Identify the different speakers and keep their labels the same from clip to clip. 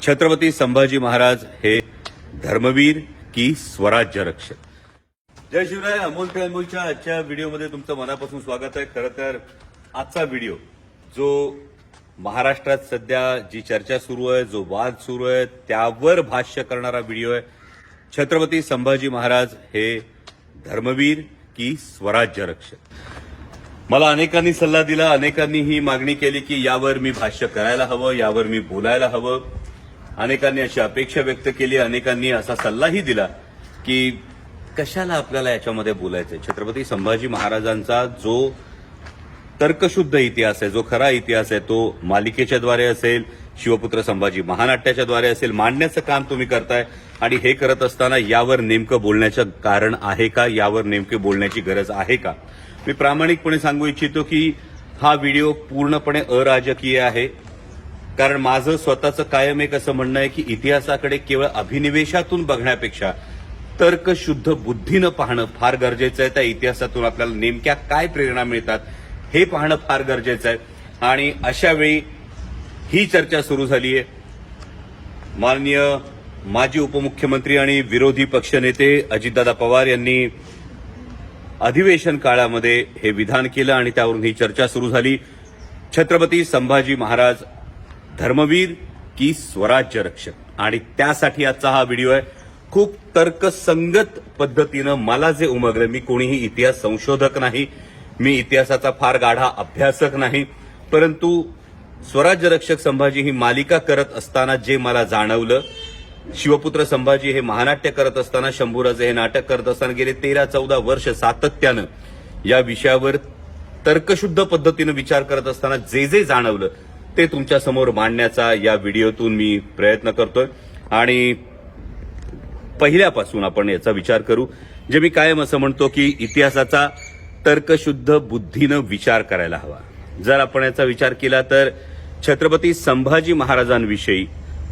Speaker 1: छत्रपती संभाजी महाराज हे धर्मवीर की स्वराज्य रक्षक। जय शिवराय। अमोल ते अनमोलच्या आजच्या व्हिडिओमध्ये तुमचं मनापासून स्वागत आहे। खरं तर आजचा व्हिडिओ जो महाराष्ट्रात सध्या जी चर्चा सुरू आहे, जो वाद सुरू आहे, त्यावर भाष्य करणारा व्हिडिओ आहे। छत्रपती संभाजी महाराज हे धर्मवीर की स्वराज्य रक्षक। मला अनेकांनी सल्ला दिला, अनेकांनी ही मागणी केली की यावर मी भाष्य करायला हवं, यावर मी बोलायला हवं। अनेकांनी अशी अपेक्षा व्यक्त केली, अनेकांनी असा सल्लाही दिला की कशाला आपल्याला याच्यामध्ये बोलायचंय। छत्रपती संभाजी महाराजांचा जो तर्कशुद्ध इतिहास आहे, जो खरा इतिहास आहे, तो मालिकेच्याद्वारे असेल, शिवपुत्र संभाजी महानाट्याच्याद्वारे असेल, मांडण्याचं काम तुम्ही करताय। आणि हे करत असताना यावर नेमकं बोलण्याचं कारण आहे का, यावर नेमके बोलण्याची गरज आहे का? मी प्रामाणिकपणे सांगू इच्छितो की हा व्हिडिओ पूर्णपणे अराजकीय आहे। कारण माझं स्वतःचं कायम एक असं म्हणणं आहे की इतिहासाकडे केवळ अभिनिवेशातून बघण्यापेक्षा तर्कशुद्ध बुद्धीनं पाहणं फार गरजेचं आहे। त्या इतिहासातून आपल्याला नेमक्या काय प्रेरणा मिळतात हे पाहणं फार गरजेचं आहे। आणि अशा वेळी ही चर्चा सुरू झाली आहे। माननीय माजी उपमुख्यमंत्री आणि विरोधी पक्षनेते अजितदादा पवार यांनी अधिवेशन काळामध्ये हे विधान केलं आणि त्यावरून ही चर्चा सुरू झाली। छत्रपती संभाजी महाराज धर्मवीर की स्वराज्य रक्षक। आणि त्यासाठी आजचा हा व्हिडिओ आहे। खूप तर्कसंगत पद्धतीनं मला जे उमगलं, मी कोणीही इतिहास संशोधक नाही, मी इतिहासाचा फार गाढा अभ्यासक नाही, परंतु स्वराज्य रक्षक संभाजी ही मालिका करत असताना जे मला जाणवलं, शिवपुत्र संभाजी हे महानाट्य करत असताना, शंभूराजे हे नाटक करत असताना गेले 13-14 वर्ष सातत्यानं या विषयावर तर्कशुद्ध पद्धतीनं विचार करत असताना जे जे जाणवलं ते तुमच्या समोर मांडण्याचा या व्हिडिओतून मी प्रयत्न करतोय। आणि पहिल्यापासून आपण याचा विचार करू। जे मी कायम असं म्हणतो की इतिहासाचा तर्कशुद्ध बुद्धीनं विचार करायला हवा। जर आपण याचा विचार केला तर छत्रपती संभाजी महाराजांविषयी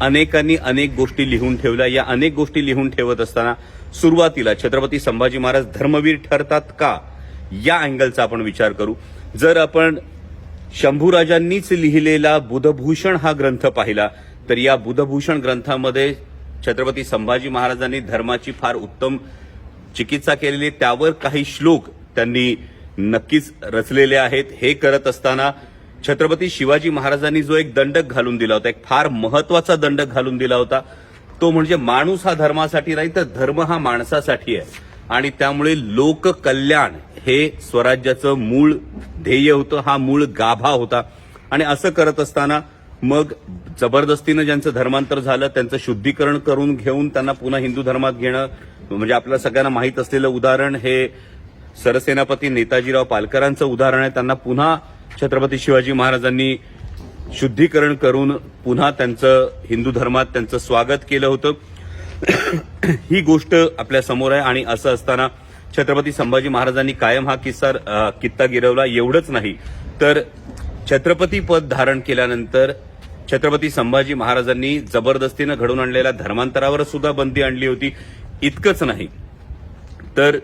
Speaker 1: अनेकांनी अनेक गोष्टी लिहून ठेवल्या। या अनेक गोष्टी लिहून ठेवत असताना सुरुवातीला छत्रपती संभाजी महाराज धर्मवीर ठरतात का, या अँगलचा आपण विचार करू। जर आपण शंभूराजांनीच लिहिलेला बुधभूषण हा ग्रंथ पाहिला तर या बुधभूषण ग्रंथामध्ये छत्रपती संभाजी महाराजांनी धर्माची फार उत्तम चिकित्सा केलेली, त्यावर काही श्लोक त्यांनी नक्कीच रचलेले आहेत। हे करत असताना छत्रपती शिवाजी महाराजांनी जो एक दंडक घालून दिला होता, एक फार महत्वाचा दंडक घालून दिला होता, तो म्हणजे माणूस हा धर्मासाठी नाही तर धर्म हा माणसासाठी आहे। आणि त्यामुळे लोककल्याण हे स्वराज्याचं मूळ ध्येय होतं, हा मूळ गाभा होता। आणि असं करत असताना मग जबरदस्तीनं ज्यांचं धर्मांतर झालं त्यांचं शुद्धीकरण करून घेऊन त्यांना पुन्हा हिंदू धर्मात घेणं, म्हणजे आपल्या सगळ्यांना माहीत असलेलं उदाहरण हे सरसेनापती नेताजीराव पालकरांचं उदाहरण आहे। त्यांना पुन्हा छत्रपती शिवाजी महाराजांनी शुद्धीकरण करून पुन्हा त्यांचं हिंदू धर्मात त्यांचं स्वागत केलं होतं। ही गोष्ट आपल्या समोर आहे। आणि असं असताना छत्रपती संभाजी महाराजांनी कायम हा कित्ता गिरवला। एवढंच नाही तर छत्रपती पद धारण केल्यानंतर छत्रपती संभाजी महाराजांनी जबरदस्तीनं घडवून आणलेल्या धर्मांतरावर सुद्धा बंदी आणली होती। इतकंच नाही तर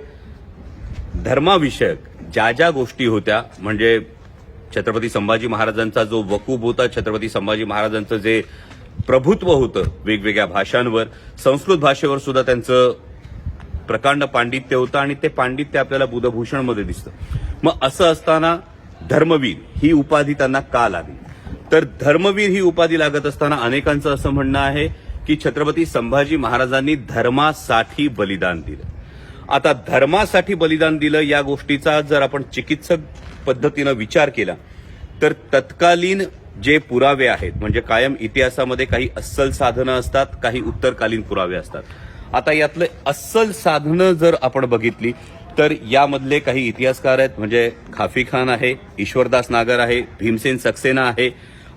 Speaker 1: धर्माविषयक ज्या ज्या गोष्टी होत्या, म्हणजे छत्रपती संभाजी महाराजांचा जो वकूब होता, छत्रपती संभाजी महाराजांचं जे प्रभुत्व होतं वेगवेगळ्या भाषांवर, संस्कृत भाषेवर सुद्धा त्यांचं प्रकांड पांडित्य होतं आणि ते पांडित्य आपल्याला बुधभूषणमध्ये दिसतं। मग असं असताना धर्मवीर ही उपाधी त्यांना का लागली? तर धर्मवीर ही उपाधी लागत असताना अनेकांचं असं म्हणणं आहे की छत्रपती संभाजी महाराजांनी धर्मासाठी बलिदान दिलं। आता धर्मासाठी बलिदान दिलं या गोष्टीचा जर आपण चिकित्सक पद्धतीनं विचार केला तर तत्कालीन जे पुरावे आहेत, म्हणजे कायम इतिहासामध्ये काही अस्सल साधनं असतात, काही उत्तरकालीन पुरावे असतात। आता यातले अस्सल साधनं जर आपण बघितली तर यामधले काही इतिहासकार आहेत, म्हणजे खाफी खान आहे, ईश्वरदास नागर आहे, भीमसेन सक्सेना आहे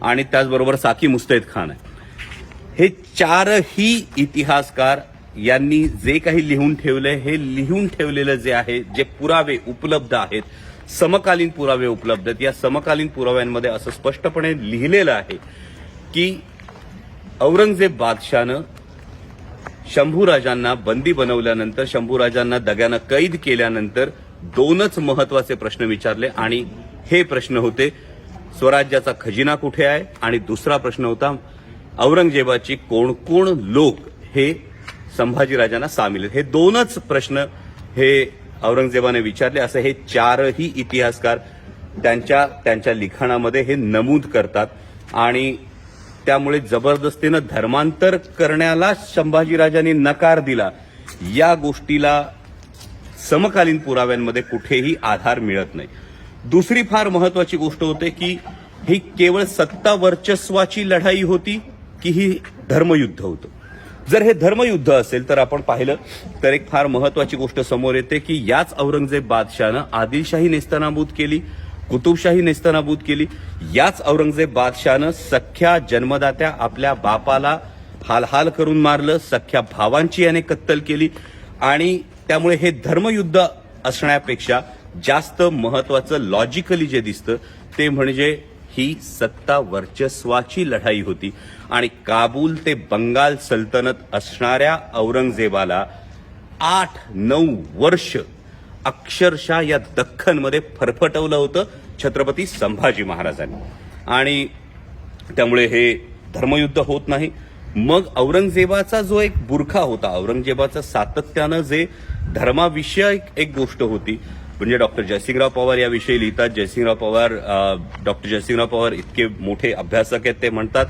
Speaker 1: आणि त्याचबरोबर साकी मुस्तैद खान आहे। हे चारही इतिहासकार यांनी जे काही लिहून ठेवलंय, हे लिहून ठेवलेलं जे आहे, जे पुरावे उपलब्ध आहेत, समकालीन पुरावे उपलब्ध आहेत, या समकालीन पुराव्यांमध्ये असं स्पष्टपणे लिहिलेलं आहे की औरंगजेब बादशाहनं शंभूराजांना बंदी बनवल्यानंतर, शंभूराजांना दग्यानं कैद केल्यानंतर दोनच महत्वाचे प्रश्न विचारले आणि हे प्रश्न होते स्वराज्याचा खजिना कुठे आहे आणि दुसरा प्रश्न होता औरंगजेबाची कोण कोण लोक हे संभाजीराजांना सामील आहेत, हे दोनच प्रश्न हे औरंगजेबाने विचारले असं हे चारही इतिहासकार त्यांच्या लिखाणामध्ये हे नमूद करतात. आणि त्यामुळे जबरदस्तीनं धर्मांतर करण्याला संभाजीराजांनी नकार दिला या गोष्टीला समकालीन पुराव्यांमध्ये कुठेही आधार मिळत नाही. दुसरी फार महत्वाची गोष्ट होते की ही केवळ सत्ता वर्चस्वाची लढाई होती की ही धर्मयुद्ध होतं. जर हे धर्मयुद्ध असेल तर आपण पाहिलं तर एक फार महत्वाची गोष्ट समोर येते की याच औरंगजेब बादशाहनं आदिलशाही नेस्तनाबूत केली, कुतुबशाही नेस्तनाबूत केली. याच औरंगजेब बादशाहनं सख्या जन्मदात्या आपल्या बापाला हाल करून मारलं, सख्या भावांची याने कत्तल केली. आणि त्यामुळे हे धर्मयुद्ध असण्यापेक्षा जास्त महत्वाचं लॉजिकली जे दिसतं ते म्हणजे ही सत्ता वर्चस्वाची लढाई होती. आणि काबूल ते बंगाल सल्तनत असणाऱ्या औरंगजेबाला 8-9 वर्ष अक्षरशः या दख्खनमध्ये फरफटवलं होतं छत्रपती संभाजी महाराजांनी. आणि त्यामुळे हे धर्मयुद्ध होत नाही. मग औरंगजेबाचा जो एक बुरखा होता, औरंगजेबाचं सातत्यानं जे धर्माविषयक एक गोष्ट होती, म्हणजे डॉक्टर जयसिंगराव पवार याविषयी लिहितात. डॉक्टर जयसिंगराव पवार इतके मोठे अभ्यासक आहेत, ते म्हणतात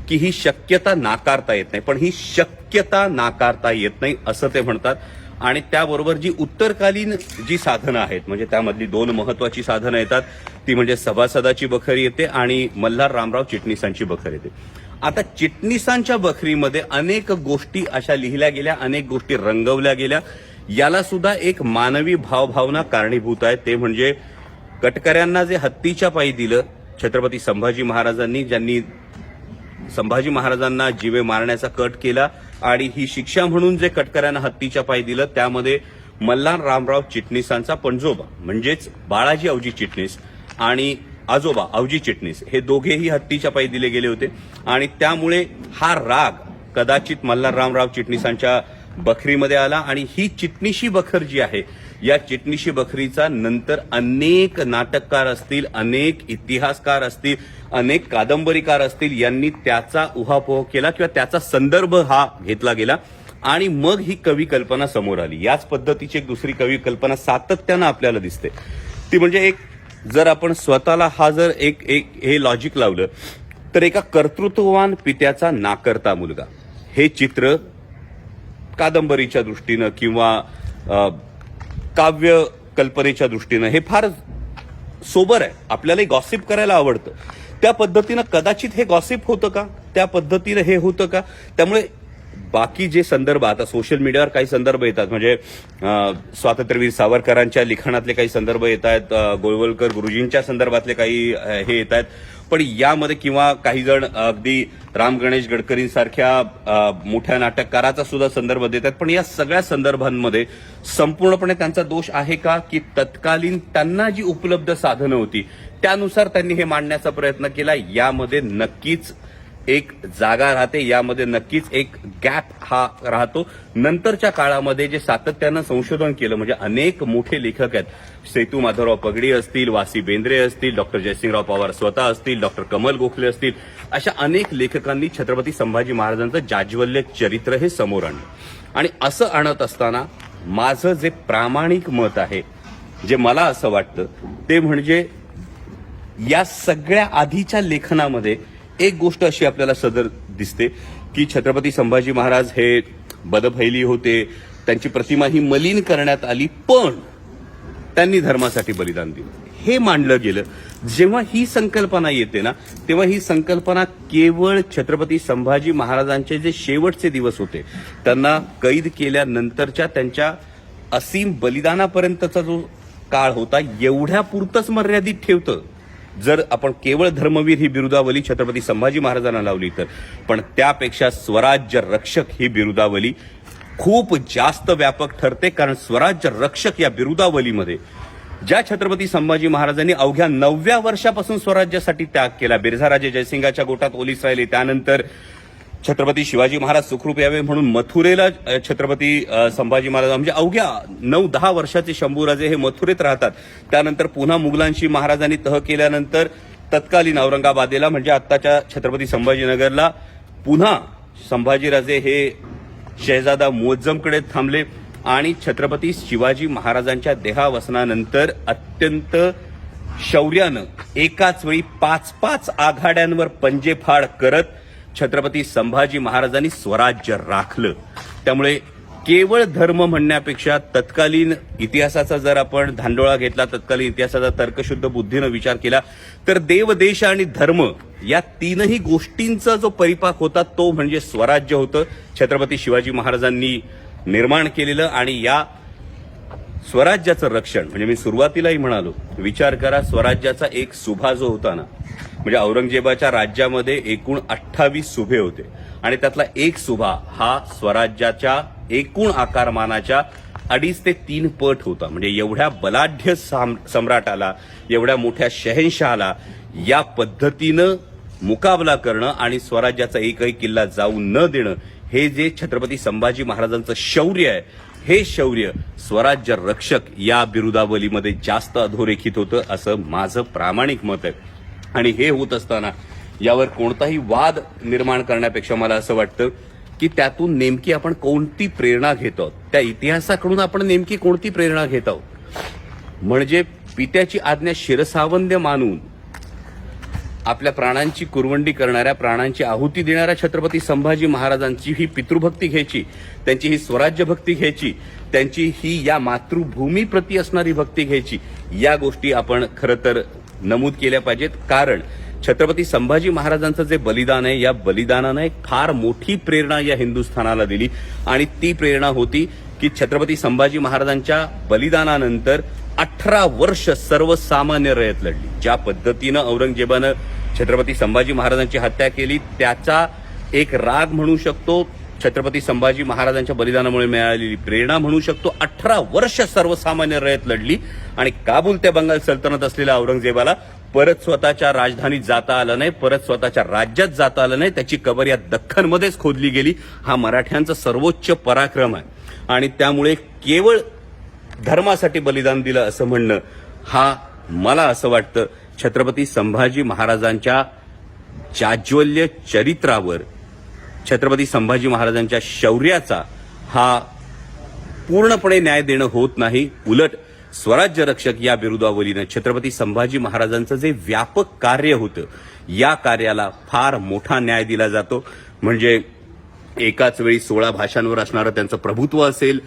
Speaker 1: की ही शक्यता नाकारता येत नाही, पण ही शक्यता नाकारता येत नाही असं ते म्हणतात. आणि त्याबरोबर जी उत्तरकालीन जी साधनं आहेत, म्हणजे त्यामधली 2 महत्वाची साधनं येतात, ती म्हणजे सभासदाची बखरी येते आणि मल्हार रामराव चिटणीसांची बखर येते. आता चिटणीसांच्या बखरीमध्ये अनेक गोष्टी अशा लिहिल्या गेल्या, अनेक गोष्टी रंगवल्या गेल्या. याला सुद्धा एक मानवी भावभावना कारणीभूत आहे. ते म्हणजे कटकऱ्यांना जे हत्तीच्या पायी दिलं छत्रपती संभाजी महाराजांनी, ज्यांनी संभाजी महाराजांना जीवे मारण्याचा कट केला आणि ही शिक्षा म्हणून जे कटकऱ्यांना हत्तीच्या पायी दिलं त्यामध्ये मल्हार रामराव चिटणीसांचा पणजोबा म्हणजेच बाळाजी अवजी चिटणीस आणि आजोबा अवजी चिटणीस हे दोघेही हत्तीच्या पायी दिले गेले होते. आणि त्यामुळे हा राग कदाचित मल्हार रामराव चिटणीसांच्या बखरीमध्ये आला. आणि ही चिटणीशी बखर जी आहे, या चिटणीशी बखरीचा नंतर अनेक नाटककार असतील, अनेक इतिहासकार असतील, अनेक कादंबरीकार असतील, यांनी त्याचा उहापोह केला किंवा त्याचा संदर्भ हा घेतला गेला. आणि मग ही कवी कल्पना समोर आली. याच पद्धतीची एक दुसरी कवी कल्पना सातत्यानं आपल्याला दिसते. ती म्हणजे एक, जर आपण स्वतःला एक हे लॉजिक लावलं तर एका कर्तृत्ववान पित्याचा नाकर्ता मुलगा हे चित्र कादंबरीच्या दृष्टीनं किंवा काव्य कल्पनेच्या दृष्टीनं हे फार सोबर आहे. आपल्याला गॉसिप करायला आवडतं. त्या पद्धतीनं कदाचित हे गॉसिप होतं का, त्या पद्धतीनं हे होतं का. त्यामुळे बाकी जे संदर्भ आता सोशल मीडियावर काही संदर्भ येतात, म्हणजे स्वातंत्र्यवीर सावरकरांच्या लिखाणातले काही संदर्भ येत आहेत, गोळवलकर गुरुजींच्या संदर्भातले काही हे येत आहेत, पण यामध्ये किंवा काही जण अगदी राम गणेश गडकरींसारख्या मोठ्या नाटककाराचा सुद्धा संदर्भ देत आहेत. पण या सगळ्या संदर्भांमध्ये संपूर्णपणे त्यांचा दोष आहे का, की तत्कालीन त्यांना जी उपलब्ध साधनं होती त्यानुसार त्यांनी हे मांडण्याचा प्रयत्न केला. यामध्ये नक्कीच एक जागा राहते, यामध्ये नक्कीच एक गॅप हा राहतो. नंतरच्या काळामध्ये जे सातत्यानं संशोधन केलं, म्हणजे अनेक मोठे लेखक आहेत, सेतू माधवराव पगडी असतील, वासी बेंद्रे असतील, डॉक्टर जयसिंगराव पवार स्वतः असतील, डॉक्टर कमल गोखले असतील, अशा अनेक लेखकांनी छत्रपती संभाजी महाराजांचं जाज्वल्य चरित्र हे समोर आणलं. आणि असं आणत असताना माझं जे प्रामाणिक मत आहे, जे मला असं वाटतं ते म्हणजे या सगळ्या आधीच्या लेखनामध्ये एक गोष्ट अशी आपल्याला सदर दिसते की छत्रपती संभाजी महाराज हे बदफैली होते, त्यांची प्रतिमा ही मलिन करण्यात आली, पण त्यांनी धर्मासाठी बलिदान दिलं हे मांडलं गेलं. जेव्हा ही संकल्पना येते ना, तेव्हा ही संकल्पना केवळ छत्रपती संभाजी महाराजांचे जे शेवटचे दिवस होते, त्यांना कैद केल्यानंतरच्या त्यांच्या असीम बलिदानापर्यंतचा जो काळ होता, एवढ्यापुरतंच मर्यादित ठेवतं. जर आपण केवळ धर्मवीर ही बिरुदावली छत्रपती संभाजी महाराजांना लावली तर, पण त्यापेक्षा स्वराज्य रक्षक ही बिरुदावली खूप जास्त व्यापक ठरते. कारण स्वराज्य रक्षक या बिरुदावलीमध्ये ज्या छत्रपती संभाजी महाराजांनी अवघ्या 9व्या वर्षापासून स्वराज्यासाठी त्याग केला, बिरझाराजे जयसिंगाच्या गोटात ओलीस राहिले, त्यानंतर छत्रपती शिवाजी महाराज सुखरूप यावे म्हणून मथुरेला छत्रपती संभाजी महाराज, म्हणजे अवघ्या 9-10 वर्षाचे शंभूराजे हे मथुरेत राहतात. त्यानंतर पुन्हा मुघलांशी महाराजांनी तह केल्यानंतर तत्कालीन औरंगाबादेला, म्हणजे आत्ताच्या छत्रपती संभाजीनगरला पुन्हा संभाजीराजे हे शहजादा मुअज्जमकडे थांबले आणि छत्रपती शिवाजी महाराजांच्या देहावसनानंतर अत्यंत शौर्यानं एकाच वेळी 5-5 आघाड्यांवर पंजेफाड करत छत्रपती संभाजी महाराजांनी स्वराज्य राखलं. त्यामुळे केवळ धर्म म्हणण्यापेक्षा तत्कालीन इतिहासाचा जर आपण धांडोळा घेतला, तत्कालीन इतिहासाचा तर्कशुद्ध बुद्धीनं विचार केला तर देव, देश आणि धर्म या तीनही गोष्टींचा जो परिपाक होता तो म्हणजे स्वराज्य होतं. छत्रपती शिवाजी महाराजांनी निर्माण केलेलं आणि या स्वराज्याचं रक्षण म्हणजे मी सुरुवातीलाही म्हणालो, विचार करा स्वराज्याचा एक सुभा जो होता ना, म्हणजे औरंगजेबाच्या राज्यामध्ये एकूण 28 सुभे होते आणि त्यातला एक सुभा हा स्वराज्याच्या एकूण आकारमानाच्या 2.5 ते 3 पट होता. म्हणजे एवढ्या बलाढ्य सम्राटाला, एवढ्या मोठ्या शहेनशहाला या पद्धतीनं मुकाबला करणं आणि स्वराज्याचा एकही किल्ला जाऊ न देणं, हे जे छत्रपती संभाजी महाराजांचं शौर्य आहे, हे शौर्य स्वराज्य रक्षक या बिरुदावलीमध्ये जास्त अधोरेखित होतं असं माझं प्रामाणिक मत आहे. आणि हे होत असताना यावर कोणताही वाद निर्माण करण्यापेक्षा मला असं वाटतं की त्यातून नेमकी आपण कोणती प्रेरणा घेत आहोत, त्या इतिहासाकडून आपण नेमकी कोणती प्रेरणा घेत आहोत. म्हणजे पित्याची आज्ञा शिरसावंद्य मानून आपल्या प्राणांची कुरवंडी करणाऱ्या, प्राणांची आहुती देणाऱ्या छत्रपती संभाजी महाराजांची ही पितृभक्ती घ्यायची, त्यांची ही स्वराज्यभक्ती घ्यायची, त्यांची ही या मातृभूमीप्रती असणारी भक्ती घ्यायची. या गोष्टी आपण खरं तर नमूद केल्या पाहिजेत. कारण छत्रपती संभाजी महाराजांचं जे बलिदान आहे, या बलिदानानं एक फार मोठी प्रेरणा या हिंदुस्थानाला दिली आणि ती प्रेरणा होती की छत्रपती संभाजी महाराजांच्या बलिदानानंतर 18 वर्ष सर्वसामान्य रयत लढली. ज्या पद्धतीनं औरंगजेबानं छत्रपती संभाजी महाराजांची हत्या केली त्याचा एक राग म्हणू शकतो, छत्रपती संभाजी महाराजांच्या बलिदानामुळे मिळालेली प्रेरणा म्हणू शकतो. 18 वर्ष सर्वसामान्य रयत लढली आणि काबूल ते बंगाल सल्तनत असलेल्या औरंगजेबाला परत स्वतःच्या राजधानीत जाता आलं नाही, परत स्वतःच्या राज्यात जाता आलं नाही. त्याची कबर या दख्खनमध्येच खोदली गेली. हा मराठ्यांचा सर्वोच्च पराक्रम आहे आणि त्यामुळे केवळ धर्मासाठी बलिदान दिलं असं म्हणणं, हा मला असं वाटतं छत्रपती संभाजी महाराजांच्या जाज्वल्य चरित्रावर, छत्रपती संभाजी महाराजांच्या शौर्याचा हा पूर्णपणे न्याय देणं होत नाही. उलट स्वराज्य रक्षक या बिरुदावलीनं छत्रपती संभाजी महाराजांचं जे व्यापक कार्य होतं, या कार्याला फार मोठा न्याय दिला जातो. म्हणजे एकाच वेळी 16 भाषांवर असणारं त्यांचं प्रभुत्व असेल,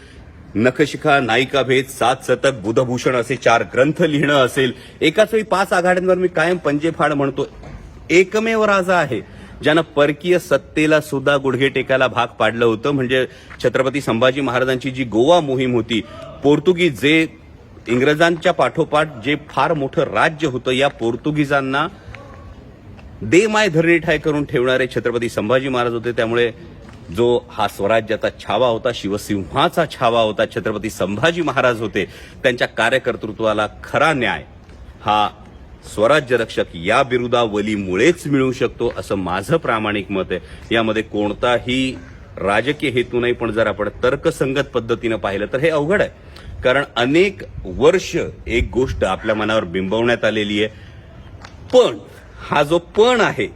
Speaker 1: नखशिखा, नायिकाभेद, 7 शतक, बुधभूषण असे 4 ग्रंथ लिहिणं असेल, एकाच वेळी 5 आघाड्यांवर मी कायम पंजेफाड म्हणतो, एकमेव राजा आहे ज्यानं परकीय सत्तेला सुद्धा गुडघे टेकायला भाग पाडलं होतं. म्हणजे छत्रपती संभाजी महाराजांची जी गोवा मोहीम होती, पोर्तुगीज जे इंग्रजांच्या पाठोपाठ जे फार मोठं राज्य होतं, या पोर्तुगीजांना दे माय धरणी ठाय करून ठेवणारे छत्रपती संभाजी महाराज होते. त्यामुळे जो हा स्वराज्याचा छावा होता, शिवसिंहाचा छावा होता, छत्रपती संभाजी महाराज होते, त्यांच्या कार्यकर्तृत्वाला खरा न्याय हा स्वराज्य रक्षक या बिरुदावलीमुळेच मिळू शकतो असं माझं प्रामाणिक मत आहे. यामध्ये कोणताही राजकीय हेतू नाही. पण जर आपण तर्कसंगत पद्धतीनं पाहिलं तर हे अवघड आहे. कारण अनेक वर्ष एक गोष्ट आपल्या मनावर बिंबवण्यात आलेली आहे. पण हा जो पण आहे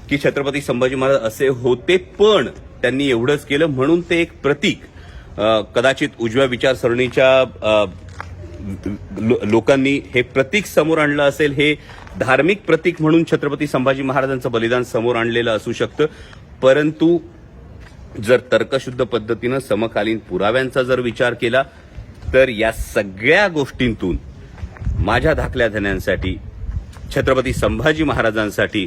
Speaker 1: की छत्रपती संभाजी महाराज असे होते पण त्यांनी एवढंच केलं म्हणून ते एक प्रतीक, कदाचित उजव्या विचारसरणीच्या लोकांनी हे प्रतीक समोर आणलं असेल. हे धार्मिक प्रतीक म्हणून छत्रपती संभाजी महाराजांचं बलिदान समोर आणलेलं असू शकतं. परंतु जर तर्कशुद्ध पद्धतीनं समकालीन पुराव्यांचा जर विचार केला तर या सगळ्या गोष्टींतून माझ्या धाकल्या धन्यांसाठी, छत्रपती संभाजी महाराजांसाठी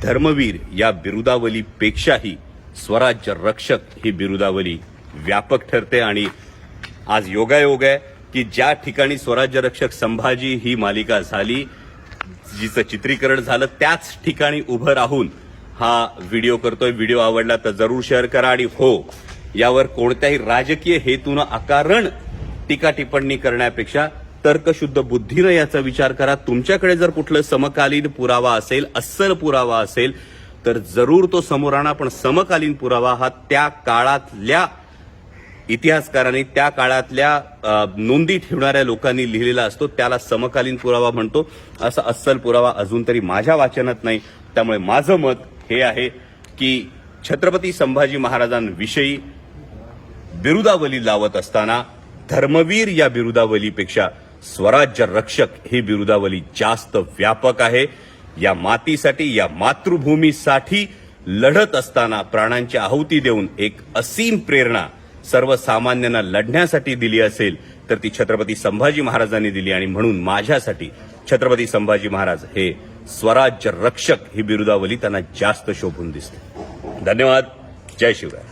Speaker 1: धर्मवीर या बिरुदावलीपेक्षाही स्वराज्य रक्षक ही बिरुदावली व्यापक ठरते. आणि आज योगायोग आहे की ज्या ठिकाणी स्वराज्य रक्षक संभाजी ही मालिका झाली, जिचं चित्रीकरण झालं, त्याच ठिकाणी उभं राहून हा व्हिडिओ करतोय. व्हिडिओ आवडला तर जरूर शेअर करा आणि हो, यावर कोणत्याही राजकीय हेतूनं अकारण टीका टिप्पणी करण्यापेक्षा तर्कशुद्ध बुद्धीनं याचा विचार करा. तुमच्याकडे जर कुठलं समकालीन पुरावा असेल, अस्सल पुरावा असेल तर जरूर तो समोर आणा. पण समकालीन पुरावा हा त्या काळातल्या इतिहासकारांनी, त्या काळातल्या नोंदी ठेवणाऱ्या लोकांनी लिहिलेला असतो, त्याला समकालीन पुरावा म्हणतो. असा अस्सल पुरावा अजून तरी माझ्या वाचनात नाही. त्यामुळे माझं मत हे आहे की छत्रपती संभाजी महाराजांविषयी बिरुदावली लावत असताना धर्मवीर या बिरुदावलीपेक्षा स्वराज्य रक्षक ही बिरुदावली जास्त व्यापक आहे. या मातीसाठी, या मातृभूमीसाठी लढत असताना प्राणांची आहुती देऊन एक असीम प्रेरणा सर्वसामान्यांना लढण्यासाठी दिली असेल तर ती छत्रपती संभाजी महाराजांनी दिली. आणि म्हणून माझ्यासाठी छत्रपती संभाजी महाराज हे स्वराज्य रक्षक ही बिरुदावली त्यांना जास्त शोभून दिसते. धन्यवाद. जय शिवराय.